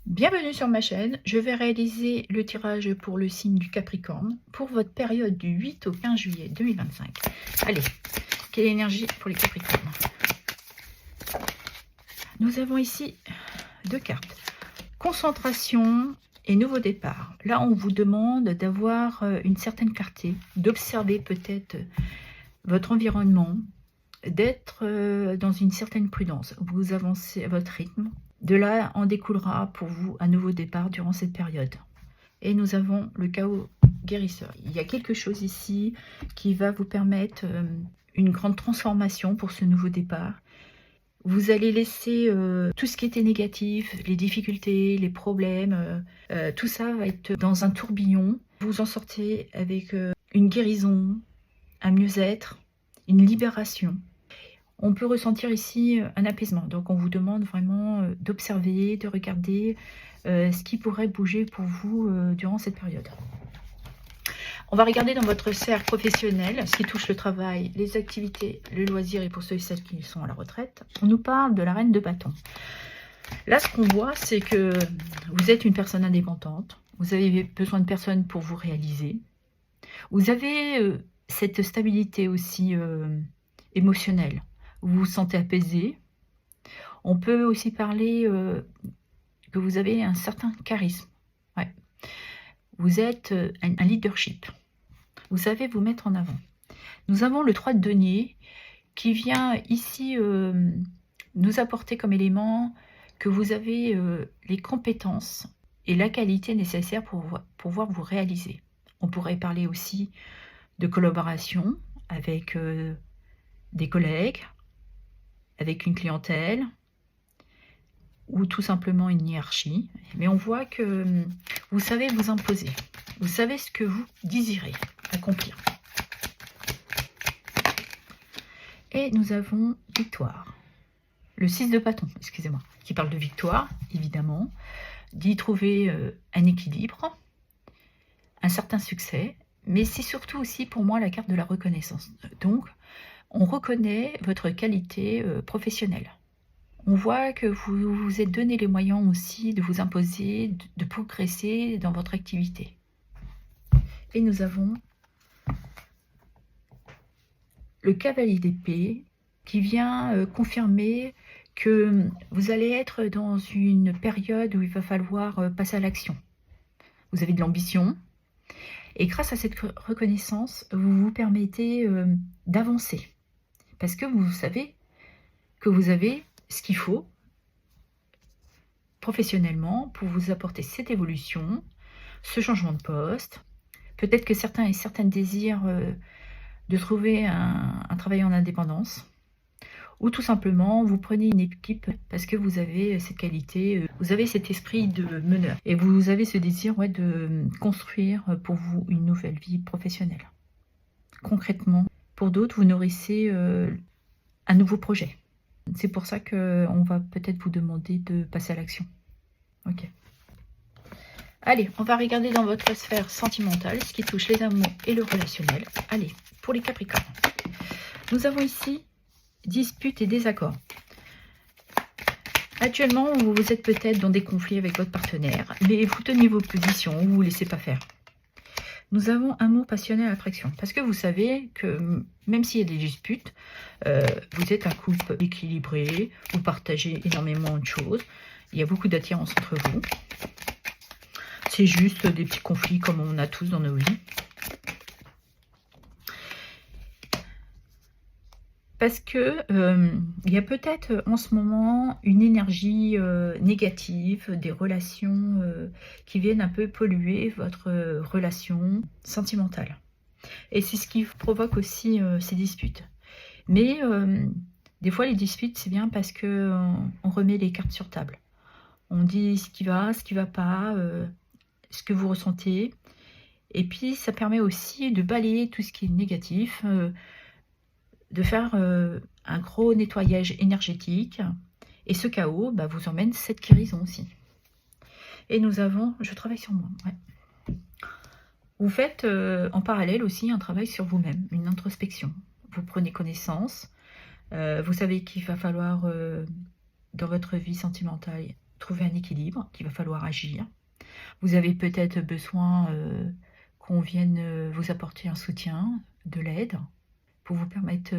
Bienvenue sur ma chaîne, je vais réaliser le tirage pour le signe du Capricorne pour votre période du 8 au 15 juillet 2025. Allez, quelle énergie pour les Capricornes? Nous avons ici deux cartes. Concentration et nouveau départ. Là, on vous demande d'avoir une certaine clarté, d'observer peut-être votre environnement, d'être dans une certaine prudence. Vous avancez à votre rythme. De là, en découlera pour vous un nouveau départ durant cette période. Et nous avons le chaos guérisseur. Il y a quelque chose ici qui va vous permettre une grande transformation pour ce nouveau départ. Vous allez laisser tout ce qui était négatif, les difficultés, les problèmes, tout ça va être dans un tourbillon. Vous en sortez avec une guérison, un mieux-être, une libération. On peut ressentir ici un apaisement. Donc on vous demande vraiment d'observer, de regarder ce qui pourrait bouger pour vous durant cette période. On va regarder dans votre sphère professionnelle, ce qui touche le travail, les activités, le loisir et pour ceux et celles qui sont à la retraite. On nous parle de la reine de bâton. Là, ce qu'on voit, c'est que vous êtes une personne indépendante. Vous avez besoin de personnes pour vous réaliser. Vous avez cette stabilité aussi émotionnelle. Vous vous sentez apaisé. On peut aussi parler que vous avez un certain charisme. Ouais. Vous êtes un leadership. Vous savez vous mettre en avant. Nous avons le 3 de denier qui vient ici nous apporter comme élément que vous avez les compétences et la qualité nécessaire pour pouvoir vous réaliser. On pourrait parler aussi de collaboration avec des collègues, avec une clientèle, ou tout simplement une hiérarchie. Mais on voit que vous savez vous imposer. Vous savez ce que vous désirez accomplir. Et nous avons victoire. Le 6 de bâton, excusez-moi, qui parle de victoire, évidemment, d'y trouver un équilibre, un certain succès, mais c'est surtout aussi pour moi la carte de la reconnaissance. Donc, on reconnaît votre qualité professionnelle. On voit que vous vous êtes donné les moyens aussi de vous imposer, de progresser dans votre activité. Et nous avons le cavalier d'épée qui vient confirmer que vous allez être dans une période où il va falloir passer à l'action. Vous avez de l'ambition et grâce à cette reconnaissance, vous vous permettez d'avancer. Parce que vous savez que vous avez ce qu'il faut professionnellement pour vous apporter cette évolution, ce changement de poste. Peut-être que certains et certaines désirent de trouver un travail en indépendance, ou tout simplement vous prenez une équipe parce que vous avez cette qualité, vous avez cet esprit de meneur et vous avez ce désir de construire pour vous une nouvelle vie professionnelle. Concrètement, pour d'autres, vous nourrissez un nouveau projet. C'est pour ça qu'on va peut-être vous demander de passer à l'action. Ok. Allez, on va regarder dans votre sphère sentimentale, ce qui touche les amours et le relationnel. Allez, pour les Capricornes. Nous avons ici disputes et désaccords. Actuellement, vous êtes peut-être dans des conflits avec votre partenaire, mais vous tenez vos positions, vous ne vous laissez pas faire. Nous avons amour passionné à l'attraction. Parce que vous savez que même s'il y a des disputes, vous êtes un couple équilibré, vous partagez énormément de choses, il y a beaucoup d'attirance entre vous. C'est juste des petits conflits comme on a tous dans nos vies. Parce que il y a peut-être en ce moment une énergie négative, des relations qui viennent un peu polluer votre relation sentimentale. Et c'est ce qui provoque aussi ces disputes. Mais des fois, les disputes, c'est bien parce que on remet les cartes sur table. On dit ce qui va pas, ce que vous ressentez. Et puis, ça permet aussi de balayer tout ce qui est négatif, de faire un gros nettoyage énergétique. Et ce chaos vous emmène cette guérison aussi. Et nous avons, je travaille sur moi. Ouais. Vous faites en parallèle aussi un travail sur vous-même, une introspection. Vous prenez connaissance. Vous savez qu'il va falloir, dans votre vie sentimentale, trouver un équilibre, qu'il va falloir agir. Vous avez peut-être besoin qu'on vienne vous apporter un soutien, de l'aide, pour vous permettre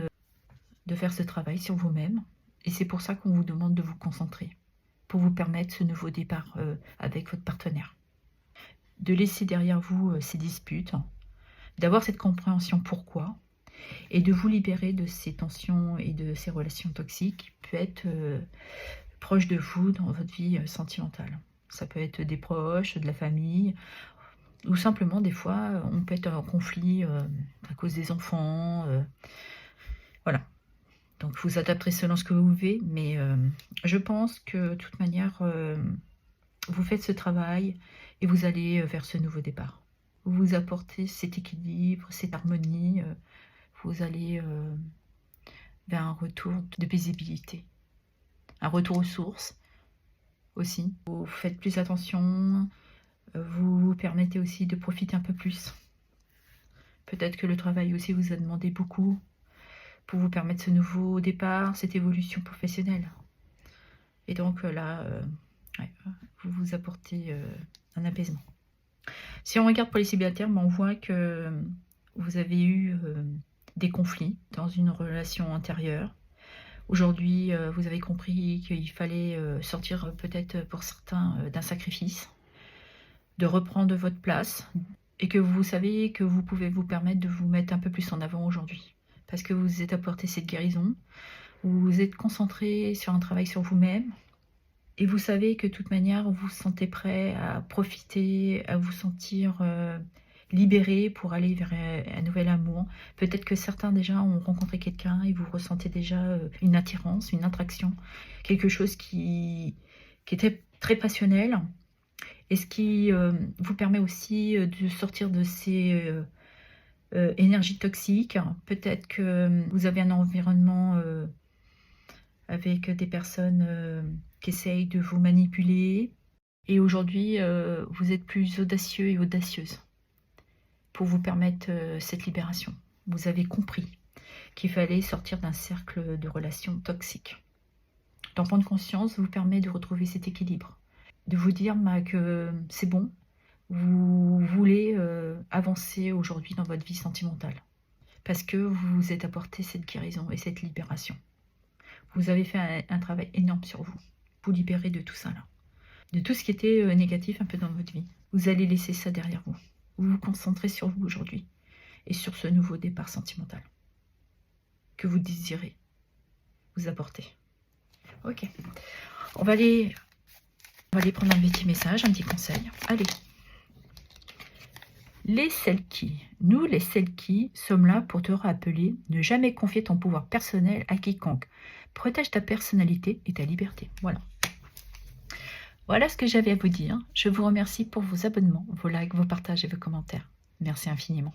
de faire ce travail sur vous-même. Et c'est pour ça qu'on vous demande de vous concentrer, pour vous permettre ce nouveau départ avec votre partenaire. De laisser derrière vous ces disputes, d'avoir cette compréhension pourquoi, et de vous libérer de ces tensions et de ces relations toxiques qui peuvent être proches de vous dans votre vie sentimentale. Ça peut être des proches, de la famille, ou simplement des fois on peut être en conflit à cause des enfants. Voilà. Donc vous adapterez selon ce que vous vivez, mais je pense que de toute manière, vous faites ce travail et vous allez vers ce nouveau départ. Vous apportez cet équilibre, cette harmonie, vous allez vers un retour de paisibilité, un retour aux sources aussi. Vous faites plus attention, vous vous permettez aussi de profiter un peu plus. Peut-être que le travail aussi vous a demandé beaucoup pour vous permettre ce nouveau départ, cette évolution professionnelle. Et donc là, vous vous apportez un apaisement. Si on regarde pour les célibataires, on voit que vous avez eu des conflits dans une relation antérieure. Aujourd'hui, vous avez compris qu'il fallait sortir peut-être pour certains d'un sacrifice, de reprendre votre place, et que vous savez que vous pouvez vous permettre de vous mettre un peu plus en avant aujourd'hui. Parce que vous vous êtes apporté cette guérison, vous vous êtes concentré sur un travail sur vous-même, et vous savez que de toute manière, vous vous sentez prêt à profiter, à vous sentir libéré pour aller vers un nouvel amour. Peut-être que certains déjà ont rencontré quelqu'un et vous ressentez déjà une attirance, une attraction, quelque chose qui était très passionnel, et ce qui vous permet aussi de sortir de ces énergies toxiques. Peut-être que vous avez un environnement avec des personnes qui essayent de vous manipuler, et aujourd'hui vous êtes plus audacieux et audacieuse pour vous permettre cette libération. Vous avez compris qu'il fallait sortir d'un cercle de relations toxiques. D'en prendre conscience vous permet de retrouver cet équilibre, de vous dire que c'est bon, vous voulez avancer aujourd'hui dans votre vie sentimentale, parce que vous vous êtes apporté cette guérison et cette libération. Vous avez fait un travail énorme sur vous, vous libérer de tout ça là, de tout ce qui était négatif un peu dans votre vie. Vous allez laisser ça derrière vous. Vous vous concentrez sur vous aujourd'hui et sur ce nouveau départ sentimental que vous désirez vous apporter. Ok, on va aller prendre un petit message, un petit conseil. Allez. Les Selkies. Nous, les Selkies, sommes là pour te rappeler, ne jamais confier ton pouvoir personnel à quiconque. Protège ta personnalité et ta liberté. Voilà. Voilà ce que j'avais à vous dire. Je vous remercie pour vos abonnements, vos likes, vos partages et vos commentaires. Merci infiniment.